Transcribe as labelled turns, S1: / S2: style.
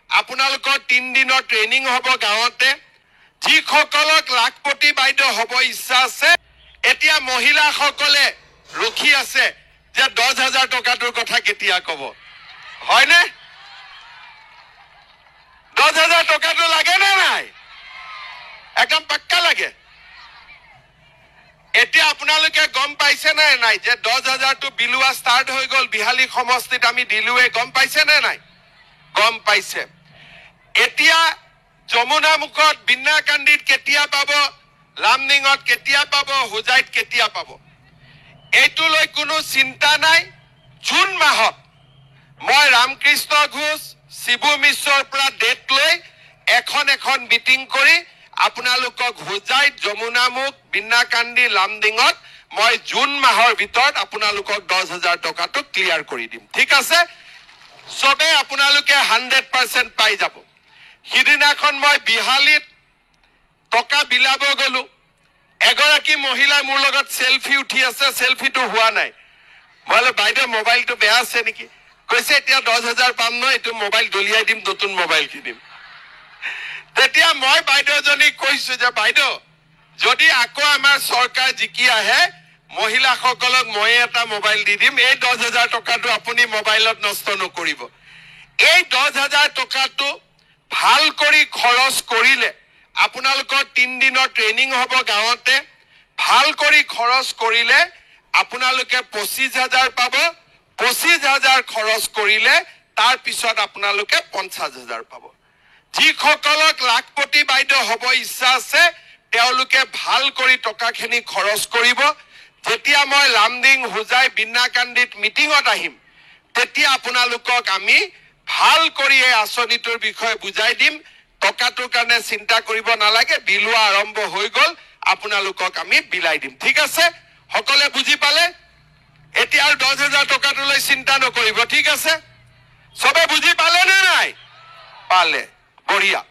S1: আপোনালোকৰ 3 দিনৰ ট্ৰেইনিং হ'ব গাঁৱতে যিসকলক লাখপতি বাইদেউ হ'ব ইচ্ছা আছে এতিয়া মহিলাসকলে ৰখি আছে যে 10,000 টকাটোৰ কথা কেতিয়া ক'ব হয়নে 10,000 টকাটো লাগে নে নাই একদম পাক্কা লাগে এতিয়া আপোনালোকে গম পাইছে নে নাই যে 10,000 টো বিলুৱা ষ্টাৰ্ট হৈ গ'ল বিহালী সমষ্টিত আমি দিলুৱে গম পাইছে নে নাই গম পাইছে এতিয়া যমুনা মুখত বিন্নাকান্দিত কেতিয়া পাব লামডিঙত কেতিয়া পাব হুজাইত কেতিয়া পাব এইটো লৈ কোনো চিন্তা নাই জুন মাহত মই ৰামকৃষ্ণ ঘোষ শিবু মিশ্ৰৰ পৰা ডেট লৈ এখন মিটিং কৰি আপোনালোকক হুজাইত যমুনামুখ বিন্নাকান্দি লামডিঙত মই জুন মাহৰ ভিতৰত আপোনালোকক 10,000 টকাটো ক্লিয়াৰ কৰি দিম ঠিক আছে সবে আপোনালোকে 100% পাই যাব সিদিনাখন মই বিহালীত টকা বিলাব গলো এগৰাকী মহিলা মোৰ লগত সেলফি উঠি আছে সেলফিটো হোৱা নাই মই বাইদেউ মোবাইলটো বেয়া আছে নেকি কৈছে এতিয়া 10,000 পাম ন এটো মোবাইল দলিয়াই দিম নতুন মোবাইল কিনিম তেতিয়া মই বাইদেউজনী কৈছো যে বাইদেউ যদি আকৌ আমাৰ চৰকাৰ জিকি আহে মহিলাসকলক মই এটা মোবাইল দি দিম এই 10,000 টকাটো আপুনি মোবাইলত নষ্ট নকৰিব এই 10,000 টকাটো ভাল কৰি খৰচ কৰিলে আপোনালোকৰ 3 দিনৰ ট্ৰেইনিং হ'ব গাঁৱতে ভাল কৰি খৰচ কৰিলে আপোনালোকে 25,000 পাব 25,000 খৰচ কৰিলে তাৰ পিছত আপোনালোকে 50,000 পাব যিসকলক লাখপতি বাইদেউ হ'ব ইচ্ছা আছে তেওঁলোকে ভাল কৰি টকাখিনি খৰচ কৰিব যেতিয়া মই লামডিং হুজাই বিন্নাকান্দিত মিটিঙত আহিম তেতিয়া আপোনালোকক আমি ভাল কৰি এই আঁচনিটোৰ বিষয়ে বুজাই দিম টকাটোৰ কাৰণে চিন্তা কৰিব নালাগে বিলুৱা আৰম্ভ হৈ গ'ল আপোনালোকক আমি বিলাই দিম ঠিক আছে সকলে বুজি পালে এতিয়া 10,000 টকাটো লৈ চিন্তা নকৰিব ঠিক আছে সবে বুজি পালে নে নাই পালে বঢ়িয়া